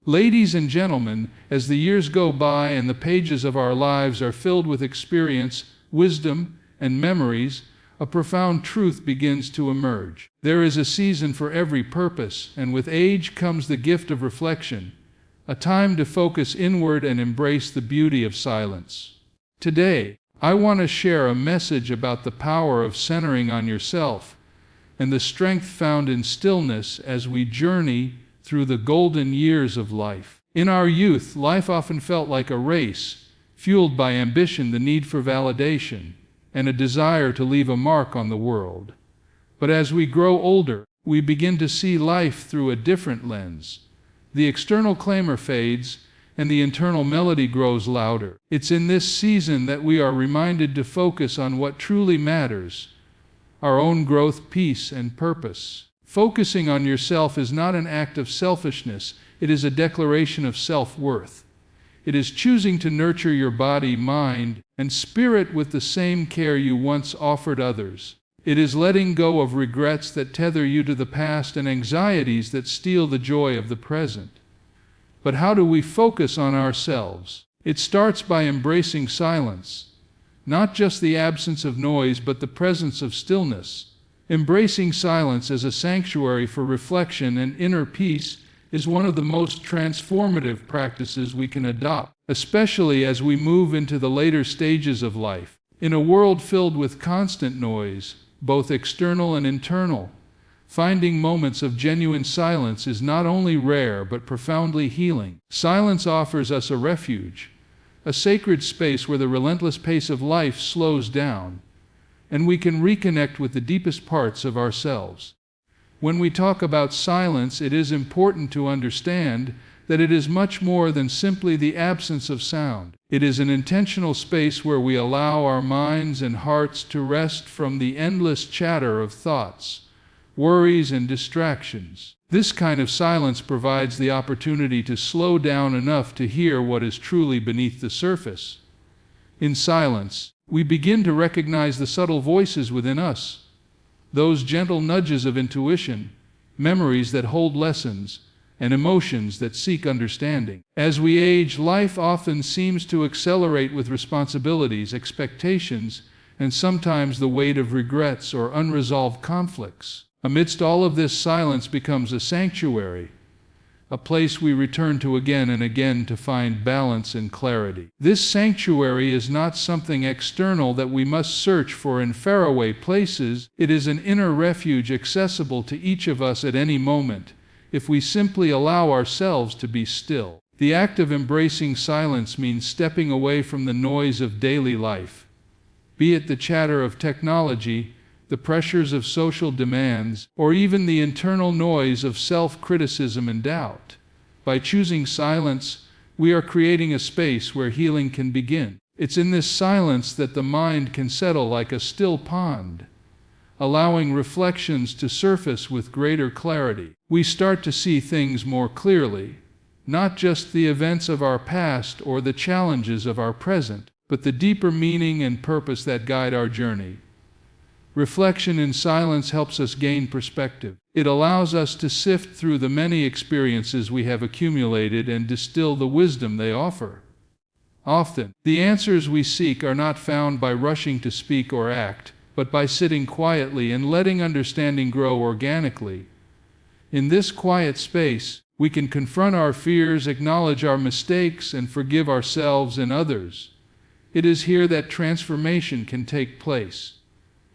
Ladies and gentlemen, as the years go by and the pages of our lives are filled with experience, wisdom, and memories, a profound truth begins to emerge. There is a season for every purpose, and with age comes the gift of reflection, a time to focus inward and embrace the beauty of silence. Today, I want to share a message about the power of centering on yourself and the strength found in stillness as we journey through the golden years of life. In our youth, life often felt like a race, fueled by ambition, the need for validation, and a desire to leave a mark on the world. But as we grow older, we begin to see life through a different lens. The external clamor fades, and the internal melody grows louder. It's in this season that we are reminded to focus on what truly matters: our own growth, peace, and purpose. Focusing on yourself is not an act of selfishness, it is a declaration of self-worth. It is choosing to nurture your body, mind, and spirit with the same care you once offered others. It is letting go of regrets that tether you to the past and anxieties that steal the joy of the present. But how do we focus on ourselves? It starts by embracing silence, not just the absence of noise, but the presence of stillness. Embracing silence as a sanctuary for reflection and inner peace is one of the most transformative practices we can adopt, especially as we move into the later stages of life. In a world filled with constant noise, both external and internal, finding moments of genuine silence is not only rare but profoundly healing. Silence offers us a refuge, a sacred space where the relentless pace of life slows down, and we can reconnect with the deepest parts of ourselves. When we talk about silence, it is important to understand that it is much more than simply the absence of sound. It is an intentional space where we allow our minds and hearts to rest from the endless chatter of thoughts, worries, and distractions. This kind of silence provides the opportunity to slow down enough to hear what is truly beneath the surface. In silence, we begin to recognize the subtle voices within us, those gentle nudges of intuition, memories that hold lessons, and emotions that seek understanding. As we age, life often seems to accelerate with responsibilities, expectations, and sometimes the weight of regrets or unresolved conflicts. Amidst all of this, silence becomes a sanctuary, a place we return to again and again to find balance and clarity. This sanctuary is not something external that we must search for in faraway places. It is an inner refuge accessible to each of us at any moment, if we simply allow ourselves to be still. The act of embracing silence means stepping away from the noise of daily life, be it the chatter of technology, the pressures of social demands, or even the internal noise of self-criticism and doubt. By choosing silence, we are creating a space where healing can begin. It's in this silence that the mind can settle like a still pond, allowing reflections to surface with greater clarity. We start to see things more clearly, not just the events of our past or the challenges of our present, but the deeper meaning and purpose that guide our journey. Reflection in silence helps us gain perspective. It allows us to sift through the many experiences we have accumulated and distill the wisdom they offer. Often, the answers we seek are not found by rushing to speak or act, but by sitting quietly and letting understanding grow organically. In this quiet space, we can confront our fears, acknowledge our mistakes, and forgive ourselves and others. It is here that transformation can take place.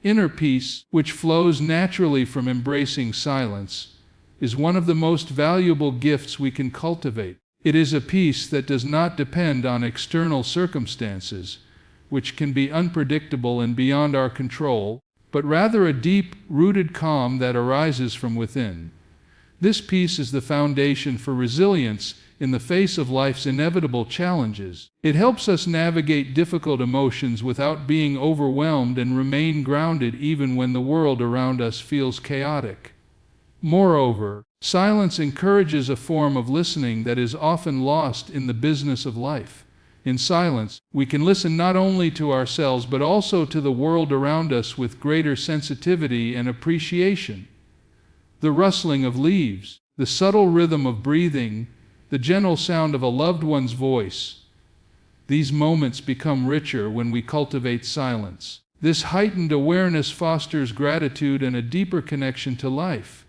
Inner peace, which flows naturally from embracing silence, is one of the most valuable gifts we can cultivate. It is a peace that does not depend on external circumstances, which can be unpredictable and beyond our control, but rather a deep-rooted calm that arises from within. This peace is the foundation for resilience in the face of life's inevitable challenges. It helps us navigate difficult emotions without being overwhelmed and remain grounded even when the world around us feels chaotic. Moreover, silence encourages a form of listening that is often lost in the business of life. In silence, we can listen not only to ourselves but also to the world around us with greater sensitivity and appreciation. The rustling of leaves, the subtle rhythm of breathing, the gentle sound of a loved one's voice. These moments become richer when we cultivate silence. This heightened awareness fosters gratitude and a deeper connection to life.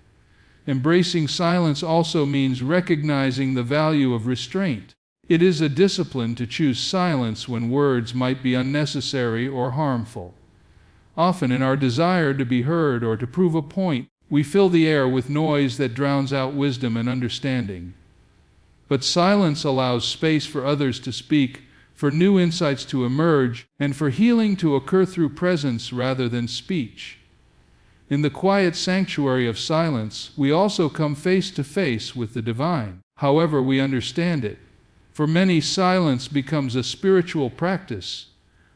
Embracing silence also means recognizing the value of restraint. It is a discipline to choose silence when words might be unnecessary or harmful. Often, in our desire to be heard or to prove a point, we fill the air with noise that drowns out wisdom and understanding. But silence allows space for others to speak, for new insights to emerge, and for healing to occur through presence rather than speech. In the quiet sanctuary of silence, we also come face to face with the divine, however we understand it. For many, silence becomes a spiritual practice,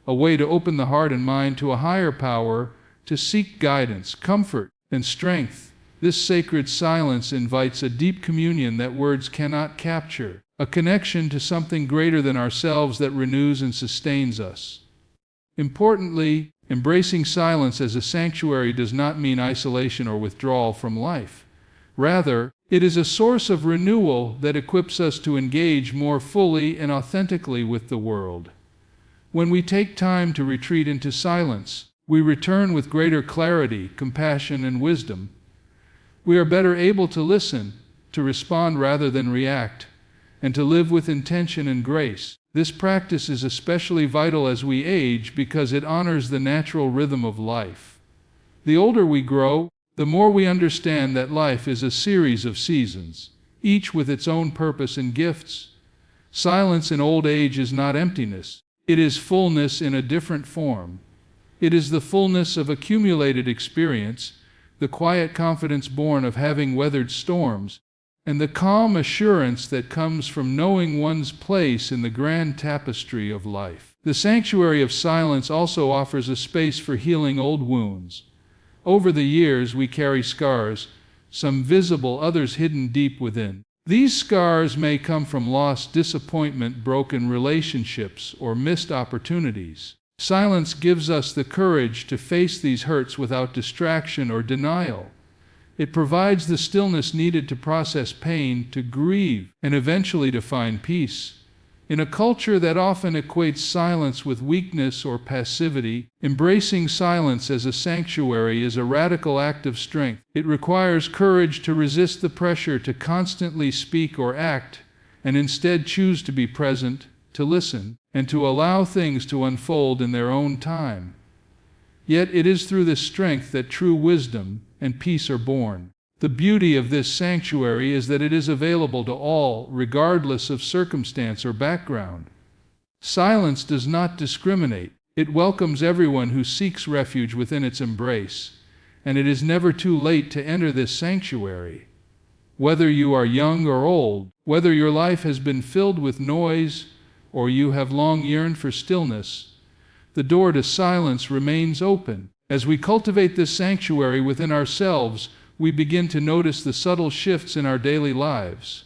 a way to open the heart and mind to a higher power, to seek guidance, comfort, and strength. This sacred silence invites a deep communion that words cannot capture, a connection to something greater than ourselves that renews and sustains us. Importantly, embracing silence as a sanctuary does not mean isolation or withdrawal from life. Rather, it is a source of renewal that equips us to engage more fully and authentically with the world. When we take time to retreat into silence, we return with greater clarity, compassion, and wisdom. We are better able to listen, to respond rather than react, and to live with intention and grace. This practice is especially vital as we age because it honors the natural rhythm of life. The older we grow, the more we understand that life is a series of seasons, each with its own purpose and gifts. Silence in old age is not emptiness. It is fullness in a different form. It is the fullness of accumulated experience, the quiet confidence born of having weathered storms, and the calm assurance that comes from knowing one's place in the grand tapestry of life. The sanctuary of silence also offers a space for healing old wounds. Over the years, we carry scars, some visible, others hidden deep within. These scars may come from loss, disappointment, broken relationships, or missed opportunities. Silence gives us the courage to face these hurts without distraction or denial. It provides the stillness needed to process pain, to grieve, and eventually to find peace. In a culture that often equates silence with weakness or passivity, embracing silence as a sanctuary is a radical act of strength. It requires courage to resist the pressure to constantly speak or act, and instead choose to be present, to listen, and to allow things to unfold in their own time. Yet it is through this strength that true wisdom and peace are born. The beauty of this sanctuary is that it is available to all, regardless of circumstance or background. Silence does not discriminate. It welcomes everyone who seeks refuge within its embrace, and it is never too late to enter this sanctuary. Whether you are young or old, whether your life has been filled with noise or you have long yearned for stillness, the door to silence remains open. As we cultivate this sanctuary within ourselves, we begin to notice the subtle shifts in our daily lives.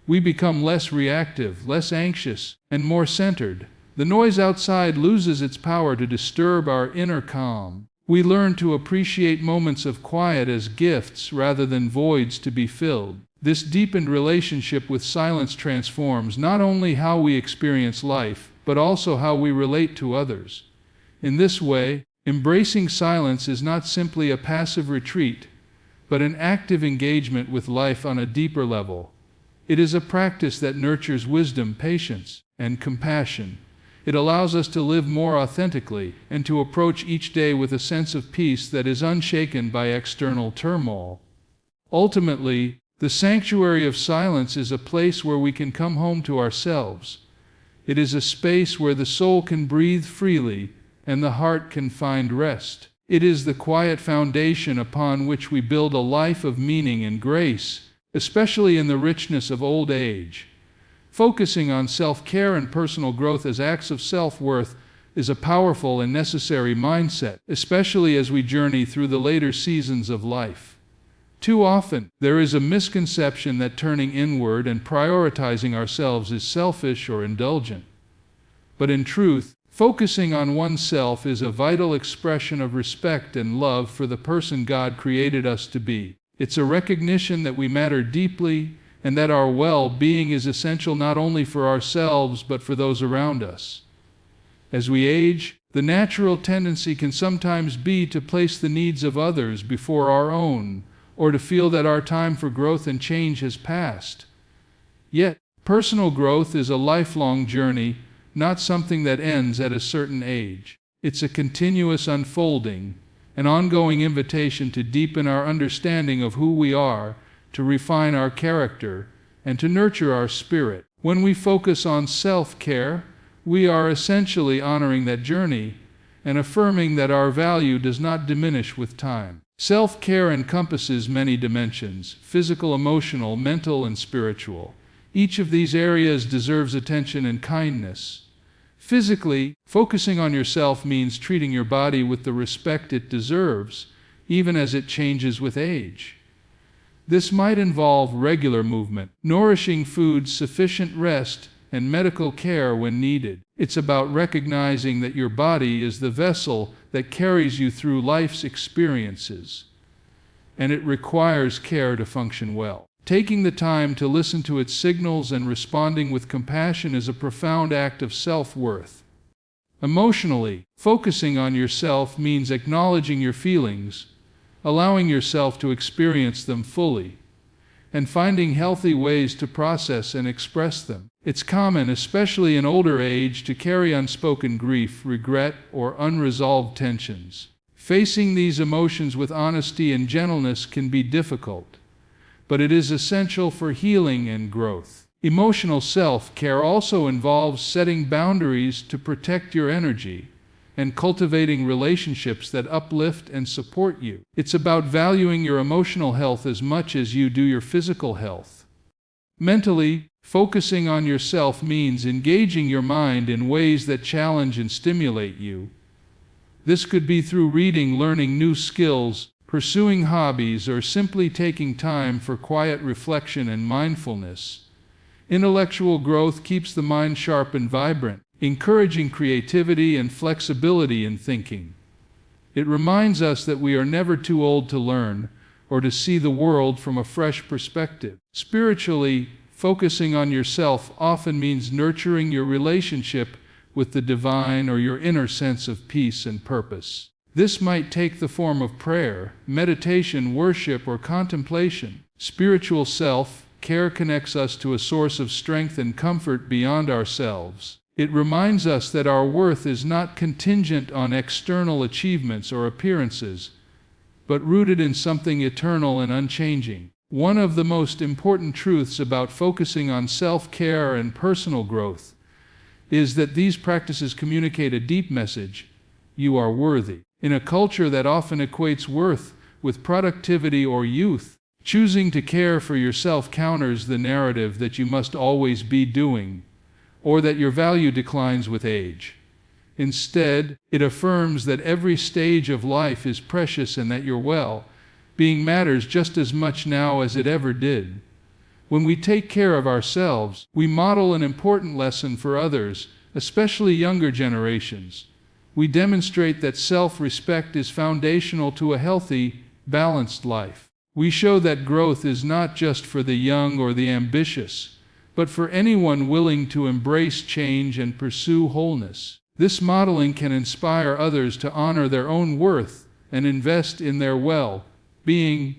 We become less reactive, less anxious, and more centered. The noise outside loses its power to disturb our inner calm. We learn to appreciate moments of quiet as gifts rather than voids to be filled. This deepened relationship with silence transforms not only how we experience life, but also how we relate to others. In this way, embracing silence is not simply a passive retreat, but an active engagement with life on a deeper level. It is a practice that nurtures wisdom, patience, and compassion. It allows us to live more authentically and to approach each day with a sense of peace that is unshaken by external turmoil. Ultimately, the sanctuary of silence is a place where we can come home to ourselves. It is a space where the soul can breathe freely and the heart can find rest. It is the quiet foundation upon which we build a life of meaning and grace, especially in the richness of old age. Focusing on self-care and personal growth as acts of self-worth is a powerful and necessary mindset, especially as we journey through the later seasons of life. Too often, there is a misconception that turning inward and prioritizing ourselves is selfish or indulgent. But in truth, focusing on oneself is a vital expression of respect and love for the person God created us to be. It's a recognition that we matter deeply and that our well-being is essential not only for ourselves but for those around us. As we age, the natural tendency can sometimes be to place the needs of others before our own, or to feel that our time for growth and change has passed. Yet, personal growth is a lifelong journey, not something that ends at a certain age. It's a continuous unfolding, an ongoing invitation to deepen our understanding of who we are, to refine our character, and to nurture our spirit. When we focus on self-care, we are essentially honoring that journey and affirming that our value does not diminish with time. Self-care encompasses many dimensions: physical, emotional, mental, and spiritual. Each of these areas deserves attention and kindness. Physically, focusing on yourself means treating your body with the respect it deserves, even as it changes with age. This might involve regular movement, nourishing food, sufficient rest, and medical care when needed. It's about recognizing that your body is the vessel that carries you through life's experiences, and it requires care to function well. Taking the time to listen to its signals and responding with compassion is a profound act of self-worth. Emotionally, focusing on yourself means acknowledging your feelings, allowing yourself to experience them fully, and finding healthy ways to process and express them. It's common, especially in older age, to carry unspoken grief, regret, or unresolved tensions. Facing these emotions with honesty and gentleness can be difficult, but it is essential for healing and growth. Emotional self-care also involves setting boundaries to protect your energy and cultivating relationships that uplift and support you. It's about valuing your emotional health as much as you do your physical health. Mentally, focusing on yourself means engaging your mind in ways that challenge and stimulate you. This could be through reading, learning new skills, pursuing hobbies, or simply taking time for quiet reflection and mindfulness. Intellectual growth keeps the mind sharp and vibrant, encouraging creativity and flexibility in thinking. It reminds us that we are never too old to learn or to see the world from a fresh perspective. Spiritually, focusing on yourself often means nurturing your relationship with the divine or your inner sense of peace and purpose. This might take the form of prayer, meditation, worship, or contemplation. Spiritual self-care connects us to a source of strength and comfort beyond ourselves. It reminds us that our worth is not contingent on external achievements or appearances, but rooted in something eternal and unchanging. One of the most important truths about focusing on self-care and personal growth is that these practices communicate a deep message: you are worthy. In a culture that often equates worth with productivity or youth, choosing to care for yourself counters the narrative that you must always be doing, or that your value declines with age. Instead, it affirms that every stage of life is precious and that your well-being matters just as much now as it ever did. When we take care of ourselves, we model an important lesson for others, especially younger generations. We demonstrate that self-respect is foundational to a healthy, balanced life. We show that growth is not just for the young or the ambitious, but for anyone willing to embrace change and pursue wholeness. This modeling can inspire others to honor their own worth and invest in their well-being,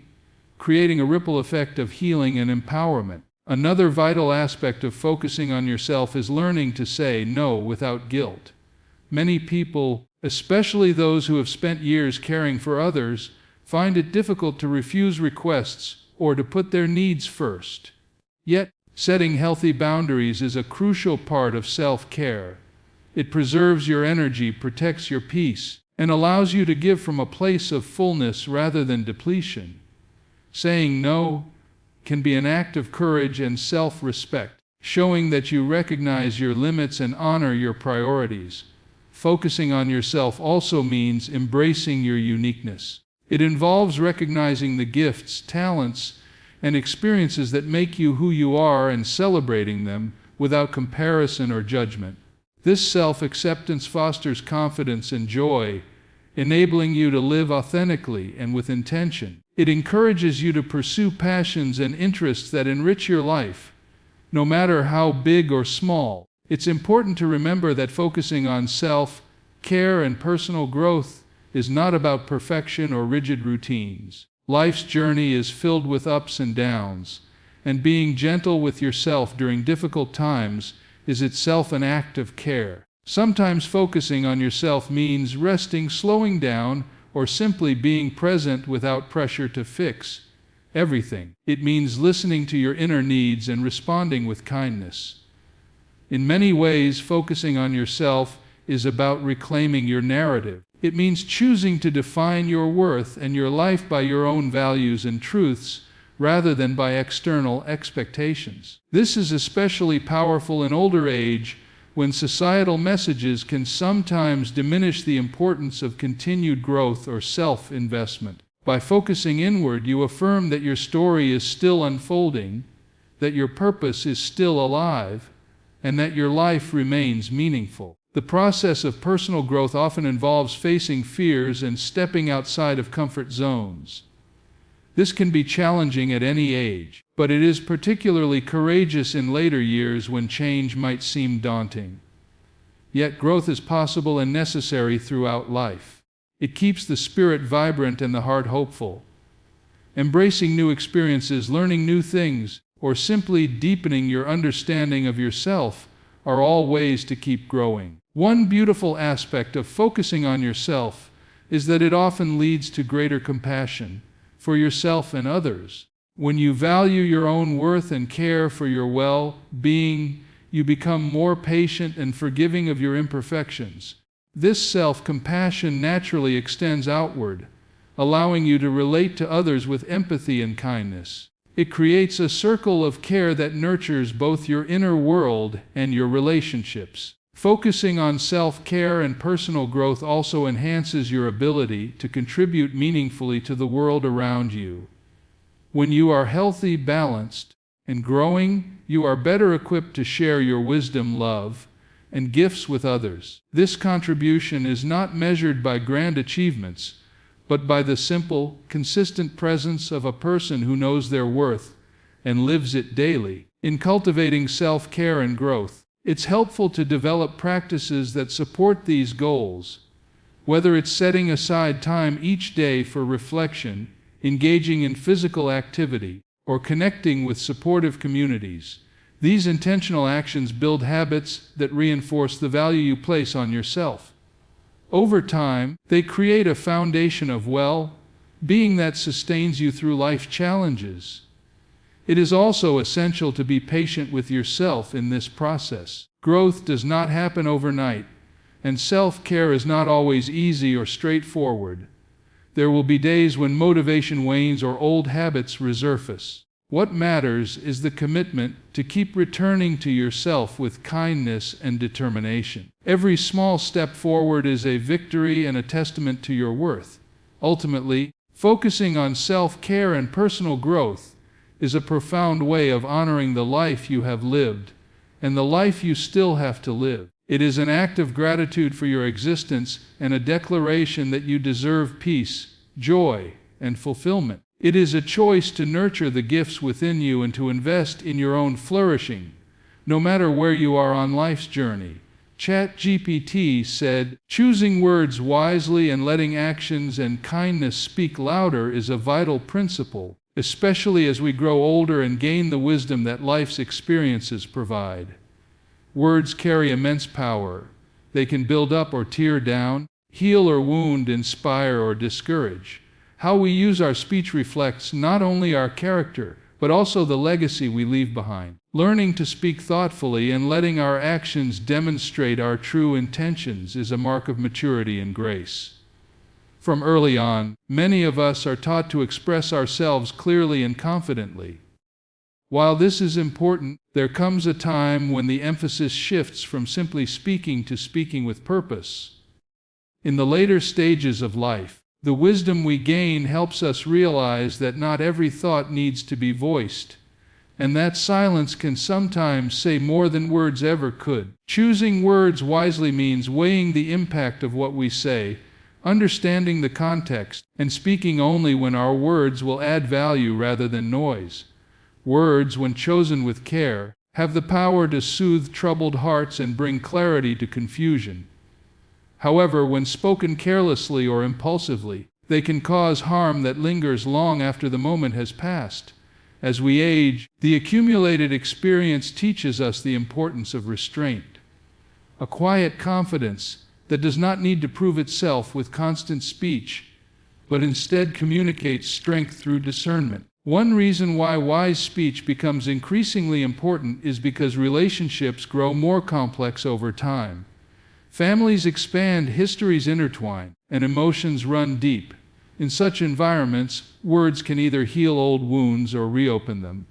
creating a ripple effect of healing and empowerment. Another vital aspect of focusing on yourself is learning to say no without guilt. Many people, especially those who have spent years caring for others, find it difficult to refuse requests or to put their needs first. Yet, setting healthy boundaries is a crucial part of self-care. It preserves your energy, protects your peace, and allows you to give from a place of fullness rather than depletion. Saying no can be an act of courage and self-respect, showing that you recognize your limits and honor your priorities. Focusing on yourself also means embracing your uniqueness. It involves recognizing the gifts, talents, and experiences that make you who you are and celebrating them without comparison or judgment. This self-acceptance fosters confidence and joy, enabling you to live authentically and with intention. It encourages you to pursue passions and interests that enrich your life, no matter how big or small. It's important to remember that focusing on self-care and personal growth is not about perfection or rigid routines. Life's journey is filled with ups and downs, and being gentle with yourself during difficult times is itself an act of care. Sometimes focusing on yourself means resting, slowing down, or simply being present without pressure to fix everything. It means listening to your inner needs and responding with kindness. In many ways, focusing on yourself is about reclaiming your narrative. It means choosing to define your worth and your life by your own values and truths rather than by external expectations. This is especially powerful in older age, when societal messages can sometimes diminish the importance of continued growth or self-investment. By focusing inward, you affirm that your story is still unfolding, that your purpose is still alive, and that your life remains meaningful. The process of personal growth often involves facing fears and stepping outside of comfort zones. This can be challenging at any age, but it is particularly courageous in later years when change might seem daunting. Yet growth is possible and necessary throughout life. It keeps the spirit vibrant and the heart hopeful. Embracing new experiences, learning new things, or simply deepening your understanding of yourself are all ways to keep growing. One beautiful aspect of focusing on yourself is that it often leads to greater compassion for yourself and others. When you value your own worth and care for your well-being, you become more patient and forgiving of your imperfections. This self-compassion naturally extends outward, allowing you to relate to others with empathy and kindness. It creates a circle of care that nurtures both your inner world and your relationships. Focusing on self-care and personal growth also enhances your ability to contribute meaningfully to the world around you. When you are healthy, balanced, and growing, you are better equipped to share your wisdom, love, and gifts with others. This contribution is not measured by grand achievements, but by the simple, consistent presence of a person who knows their worth and lives it daily. In cultivating self-care and growth, it's helpful to develop practices that support these goals, whether it's setting aside time each day for reflection, engaging in physical activity, or connecting with supportive communities. These intentional actions build habits that reinforce the value you place on yourself. Over time, they create a foundation of well-being that sustains you through life challenges. It is also essential to be patient with yourself in this process. Growth does not happen overnight, and self-care is not always easy or straightforward. There will be days when motivation wanes or old habits resurface. What matters is the commitment to keep returning to yourself with kindness and determination. Every small step forward is a victory and a testament to your worth. Ultimately, focusing on self-care and personal growth is a profound way of honoring the life you have lived and the life you still have to live. It is an act of gratitude for your existence and a declaration that you deserve peace, joy, and fulfillment. It is a choice to nurture the gifts within you and to invest in your own flourishing, no matter where you are on life's journey. ChatGPT said, "Choosing words wisely and letting actions and kindness speak louder is a vital principle, especially as we grow older and gain the wisdom that life's experiences provide." Words carry immense power. They can build up or tear down, heal or wound, inspire or discourage. How we use our speech reflects not only our character, but also the legacy we leave behind. Learning to speak thoughtfully and letting our actions demonstrate our true intentions is a mark of maturity and grace. From early on, many of us are taught to express ourselves clearly and confidently. While this is important, there comes a time when the emphasis shifts from simply speaking to speaking with purpose. In the later stages of life, the wisdom we gain helps us realize that not every thought needs to be voiced, and that silence can sometimes say more than words ever could. Choosing words wisely means weighing the impact of what we say, understanding the context, and speaking only when our words will add value rather than noise. Words, when chosen with care, have the power to soothe troubled hearts and bring clarity to confusion. However, when spoken carelessly or impulsively, they can cause harm that lingers long after the moment has passed. As we age, the accumulated experience teaches us the importance of restraint. A quiet confidence that does not need to prove itself with constant speech, but instead communicates strength through discernment. One reason why wise speech becomes increasingly important is because relationships grow more complex over time. Families expand, histories intertwine, and emotions run deep. In such environments, words can either heal old wounds or reopen them.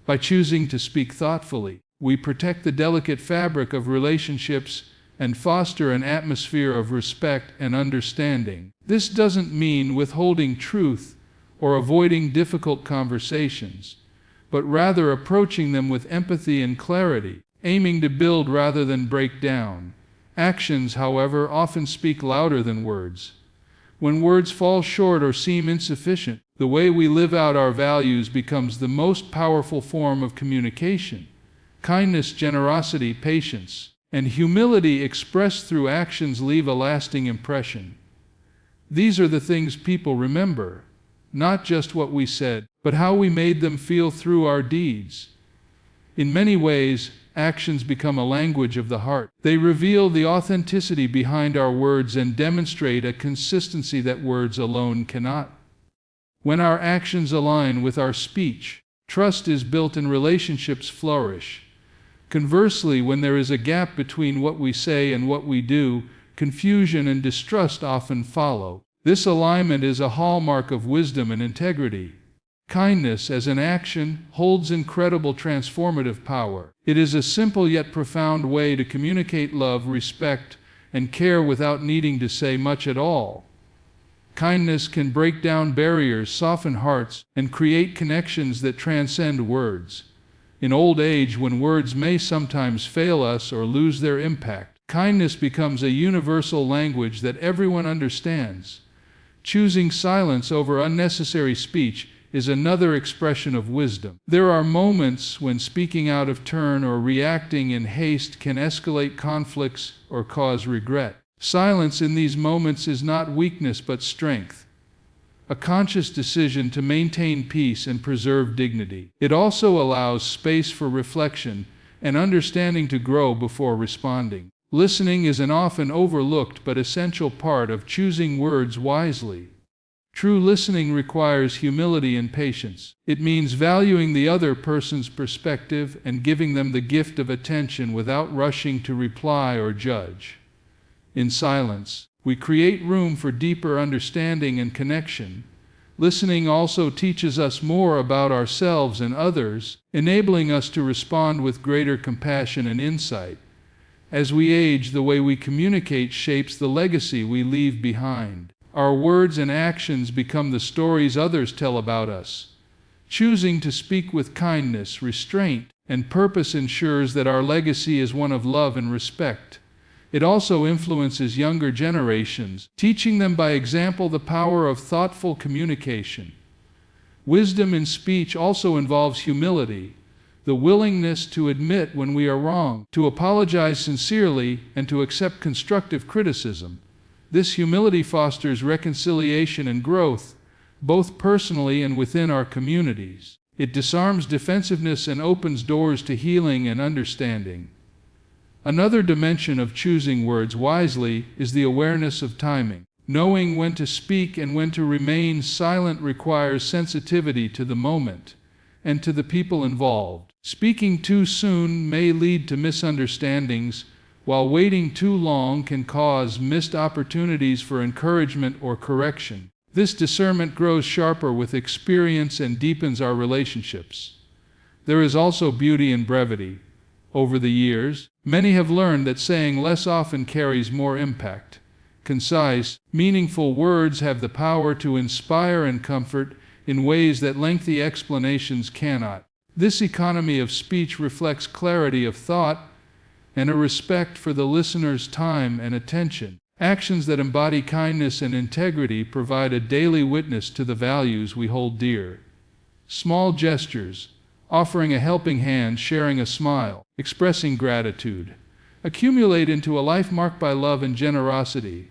By choosing to speak thoughtfully, we protect the delicate fabric of relationships and foster an atmosphere of respect and understanding. This doesn't mean withholding truth or avoiding difficult conversations, but rather approaching them with empathy and clarity, aiming to build rather than break down. Actions, however, often speak louder than words. When words fall short or seem insufficient, the way we live out our values becomes the most powerful form of communication. Kindness, generosity, patience, and humility expressed through actions leave a lasting impression. These are the things people remember, not just what we said, but how we made them feel through our deeds. In many ways, actions become a language of the heart. They reveal the authenticity behind our words and demonstrate a consistency that words alone cannot. When our actions align with our speech, trust is built and relationships flourish. Conversely, when there is a gap between what we say and what we do, confusion and distrust often follow. This alignment is a hallmark of wisdom and integrity. Kindness, as an action, holds incredible transformative power. It is a simple yet profound way to communicate love, respect, and care without needing to say much at all. Kindness can break down barriers, soften hearts, and create connections that transcend words. In old age, when words may sometimes fail us or lose their impact, kindness becomes a universal language that everyone understands. Choosing silence over unnecessary speech is another expression of wisdom. There are moments when speaking out of turn or reacting in haste can escalate conflicts or cause regret. Silence in these moments is not weakness but strength, a conscious decision to maintain peace and preserve dignity. It also allows space for reflection and understanding to grow before responding. Listening is an often overlooked but essential part of choosing words wisely. True listening requires humility and patience. It means valuing the other person's perspective and giving them the gift of attention without rushing to reply or judge. In silence, we create room for deeper understanding and connection. Listening also teaches us more about ourselves and others, enabling us to respond with greater compassion and insight. As we age, the way we communicate shapes the legacy we leave behind. Our words and actions become the stories others tell about us. Choosing to speak with kindness, restraint, and purpose ensures that our legacy is one of love and respect. It also influences younger generations, teaching them by example the power of thoughtful communication. Wisdom in speech also involves humility, the willingness to admit when we are wrong, to apologize sincerely, and to accept constructive criticism. This humility fosters reconciliation and growth, both personally and within our communities. It disarms defensiveness and opens doors to healing and understanding. Another dimension of choosing words wisely is the awareness of timing. Knowing when to speak and when to remain silent requires sensitivity to the moment and to the people involved. Speaking too soon may lead to misunderstandings, while waiting too long can cause missed opportunities for encouragement or correction. This discernment grows sharper with experience and deepens our relationships. There is also beauty in brevity. Over the years, many have learned that saying less often carries more impact. Concise, meaningful words have the power to inspire and comfort in ways that lengthy explanations cannot. This economy of speech reflects clarity of thought and a respect for the listener's time and attention. Actions that embody kindness and integrity provide a daily witness to the values we hold dear. Small gestures, offering a helping hand, sharing a smile, expressing gratitude, accumulate into a life marked by love and generosity.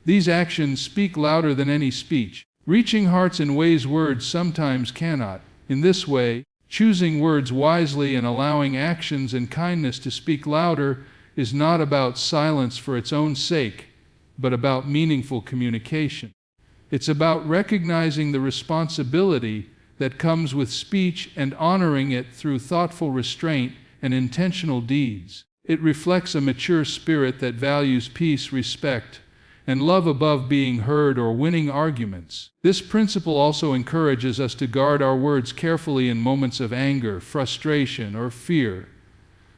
These actions speak louder than any speech, reaching hearts in ways words sometimes cannot. In this way, choosing words wisely and allowing actions and kindness to speak louder is not about silence for its own sake, but about meaningful communication. It's about recognizing the responsibility that comes with speech and honoring it through thoughtful restraint and intentional deeds. It reflects a mature spirit that values peace, respect, and love above being heard or winning arguments. This principle also encourages us to guard our words carefully in moments of anger, frustration, or fear.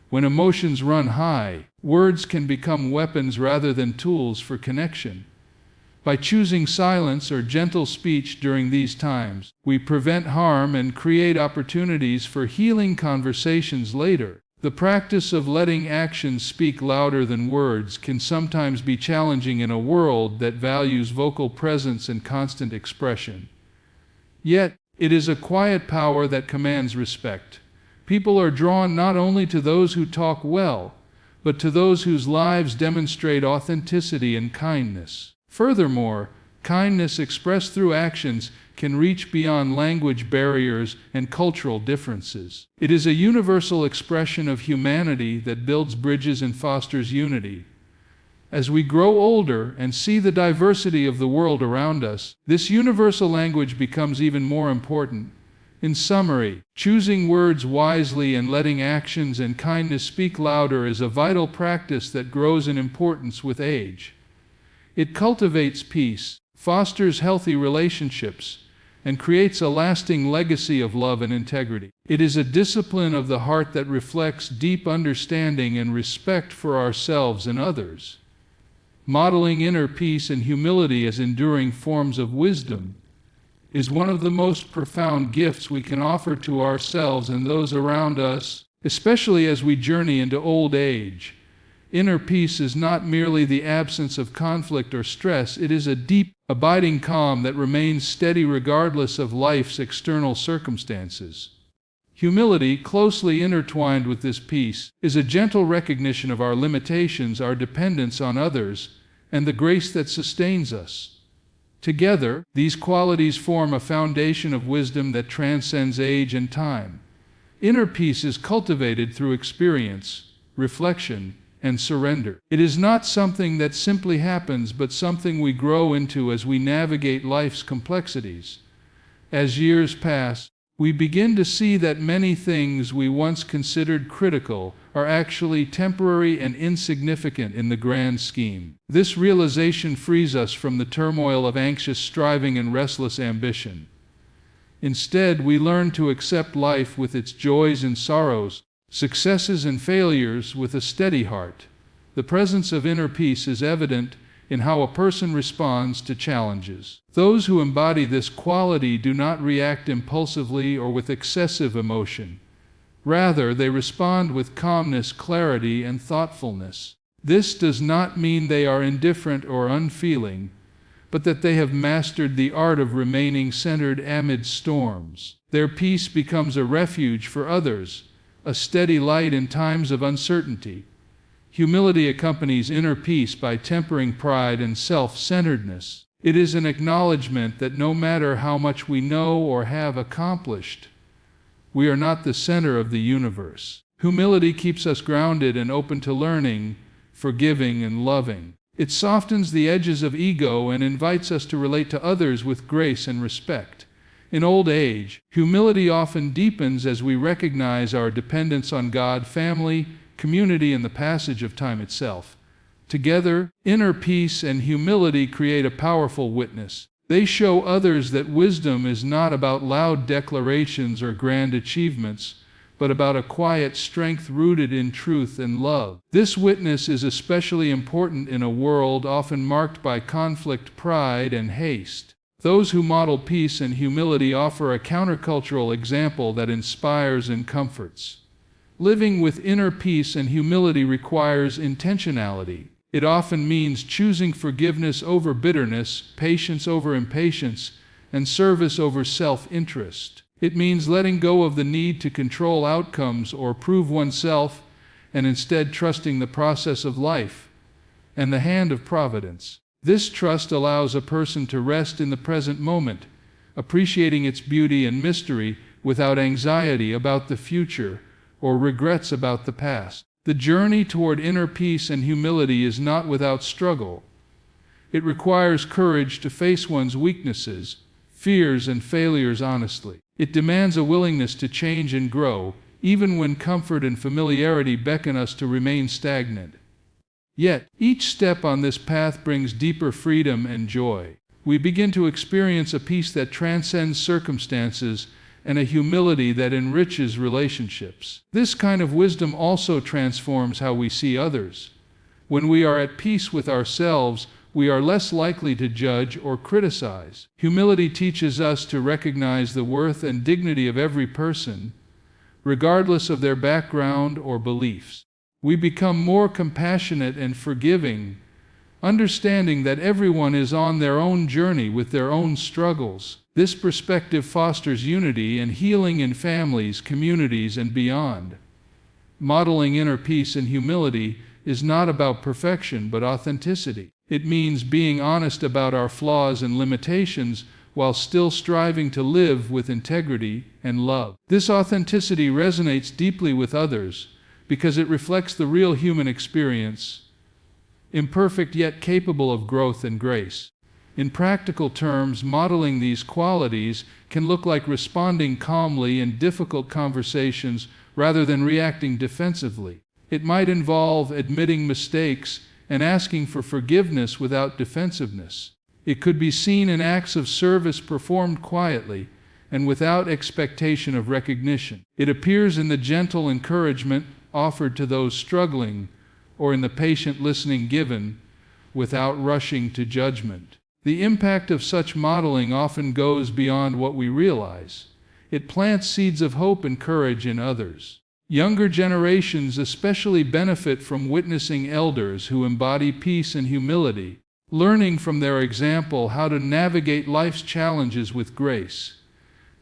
When emotions run high, words can become weapons rather than tools for connection. By choosing silence or gentle speech during these times, we prevent harm and create opportunities for healing conversations later. The practice of letting actions speak louder than words can sometimes be challenging in a world that values vocal presence and constant expression. Yet, it is a quiet power that commands respect. People are drawn not only to those who talk well, but to those whose lives demonstrate authenticity and kindness. Furthermore, kindness expressed through actions can reach beyond language barriers and cultural differences. It is a universal expression of humanity that builds bridges and fosters unity. As we grow older and see the diversity of the world around us, this universal language becomes even more important. In summary, choosing words wisely and letting actions and kindness speak louder is a vital practice that grows in importance with age. It cultivates peace, fosters healthy relationships, and creates a lasting legacy of love and integrity. It is a discipline of the heart that reflects deep understanding and respect for ourselves and others. Modeling inner peace and humility as enduring forms of wisdom is one of the most profound gifts we can offer to ourselves and those around us, especially as we journey into old age. Inner peace is not merely the absence of conflict or stress, it is a deep, abiding calm that remains steady regardless of life's external circumstances. Humility, closely intertwined with this peace, is a gentle recognition of our limitations, our dependence on others, and the grace that sustains us. Together, these qualities form a foundation of wisdom that transcends age and time. Inner peace is cultivated through experience, reflection, and surrender. It is not something that simply happens, but something we grow into as we navigate life's complexities. As years pass, we begin to see that many things we once considered critical are actually temporary and insignificant in the grand scheme. This realization frees us from the turmoil of anxious striving and restless ambition. Instead, we learn to accept life with its joys and sorrows, successes and failures with a steady heart. The presence of inner peace is evident in how a person responds to challenges. Those who embody this quality do not react impulsively or with excessive emotion. Rather, they respond with calmness, clarity, and thoughtfulness. This does not mean they are indifferent or unfeeling, but that they have mastered the art of remaining centered amid storms. Their peace becomes a refuge for others, a steady light in times of uncertainty. Humility accompanies inner peace by tempering pride and self-centeredness. It is an acknowledgement that no matter how much we know or have accomplished, we are not the center of the universe. Humility keeps us grounded and open to learning, forgiving, and loving. It softens the edges of ego and invites us to relate to others with grace and respect. In old age, humility often deepens as we recognize our dependence on God, family, community, and the passage of time itself. Together, inner peace and humility create a powerful witness. They show others that wisdom is not about loud declarations or grand achievements, but about a quiet strength rooted in truth and love. This witness is especially important in a world often marked by conflict, pride, and haste. Those who model peace and humility offer a countercultural example that inspires and comforts. Living with inner peace and humility requires intentionality. It often means choosing forgiveness over bitterness, patience over impatience, and service over self-interest. It means letting go of the need to control outcomes or prove oneself, and instead trusting the process of life and the hand of providence. This trust allows a person to rest in the present moment, appreciating its beauty and mystery without anxiety about the future or regrets about the past. The journey toward inner peace and humility is not without struggle. It requires courage to face one's weaknesses, fears, and failures honestly. It demands a willingness to change and grow, even when comfort and familiarity beckon us to remain stagnant. Yet, each step on this path brings deeper freedom and joy. We begin to experience a peace that transcends circumstances and a humility that enriches relationships. This kind of wisdom also transforms how we see others. When we are at peace with ourselves, we are less likely to judge or criticize. Humility teaches us to recognize the worth and dignity of every person, regardless of their background or beliefs. We become more compassionate and forgiving, understanding that everyone is on their own journey with their own struggles. This perspective fosters unity and healing in families, communities, and beyond. Modeling inner peace and humility is not about perfection but authenticity. It means being honest about our flaws and limitations while still striving to live with integrity and love. This authenticity resonates deeply with others because it reflects the real human experience, imperfect yet capable of growth and grace. In practical terms, modeling these qualities can look like responding calmly in difficult conversations rather than reacting defensively. It might involve admitting mistakes and asking for forgiveness without defensiveness. It could be seen in acts of service performed quietly and without expectation of recognition. It appears in the gentle encouragement offered to those struggling, or in the patient listening given without rushing to judgment. The impact of such modeling often goes beyond what we realize. It plants seeds of hope and courage in others. Younger generations especially benefit from witnessing elders who embody peace and humility, learning from their example how to navigate life's challenges with grace.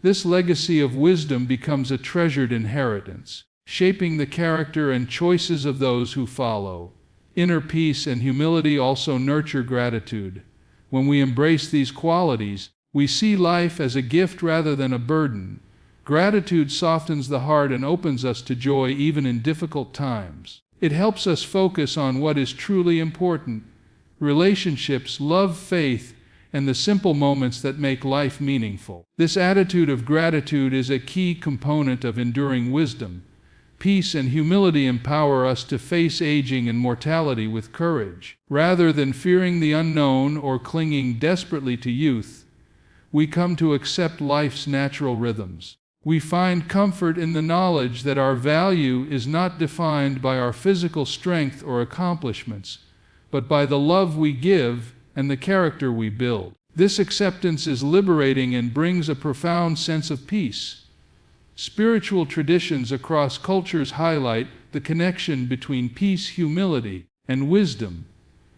This legacy of wisdom becomes a treasured inheritance, shaping the character and choices of those who follow. Inner peace and humility also nurture gratitude. When we embrace these qualities, we see life as a gift rather than a burden. Gratitude softens the heart and opens us to joy even in difficult times. It helps us focus on what is truly important: relationships, love, faith, and the simple moments that make life meaningful. This attitude of gratitude is a key component of enduring wisdom. Peace and humility empower us to face aging and mortality with courage. Rather than fearing the unknown or clinging desperately to youth, we come to accept life's natural rhythms. We find comfort in the knowledge that our value is not defined by our physical strength or accomplishments, but by the love we give and the character we build. This acceptance is liberating and brings a profound sense of peace. Spiritual traditions across cultures highlight the connection between peace, humility, and wisdom.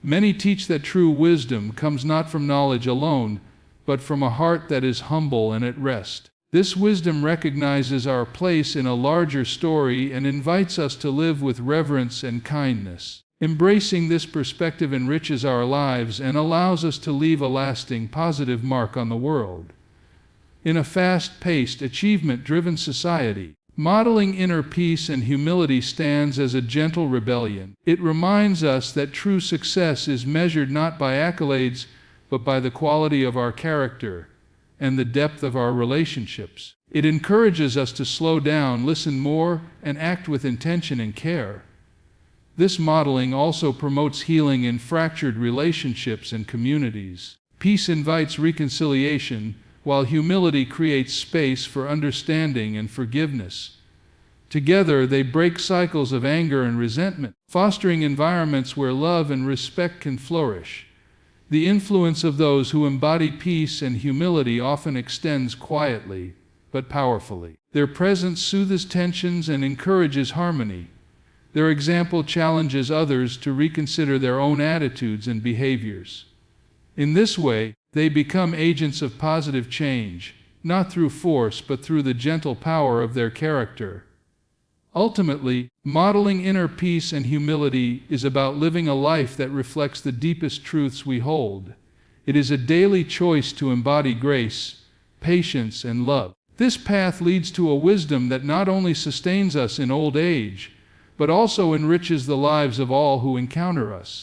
Many teach that true wisdom comes not from knowledge alone, but from a heart that is humble and at rest. This wisdom recognizes our place in a larger story and invites us to live with reverence and kindness. Embracing this perspective enriches our lives and allows us to leave a lasting, positive mark on the world. In a fast-paced, achievement-driven society, modeling inner peace and humility stands as a gentle rebellion. It reminds us that true success is measured not by accolades, but by the quality of our character and the depth of our relationships. It encourages us to slow down, listen more, and act with intention and care. This modeling also promotes healing in fractured relationships and communities. Peace invites reconciliation, while humility creates space for understanding and forgiveness. Together, they break cycles of anger and resentment, fostering environments where love and respect can flourish. The influence of those who embody peace and humility often extends quietly, but powerfully. Their presence soothes tensions and encourages harmony, Their example challenges others to reconsider their own attitudes and behaviors. In this way, they become agents of positive change, not through force but through the gentle power of their character. Ultimately, modeling inner peace and humility is about living a life that reflects the deepest truths we hold. It is a daily choice to embody grace, patience, and love. This path leads to a wisdom that not only sustains us in old age, but also enriches the lives of all who encounter us.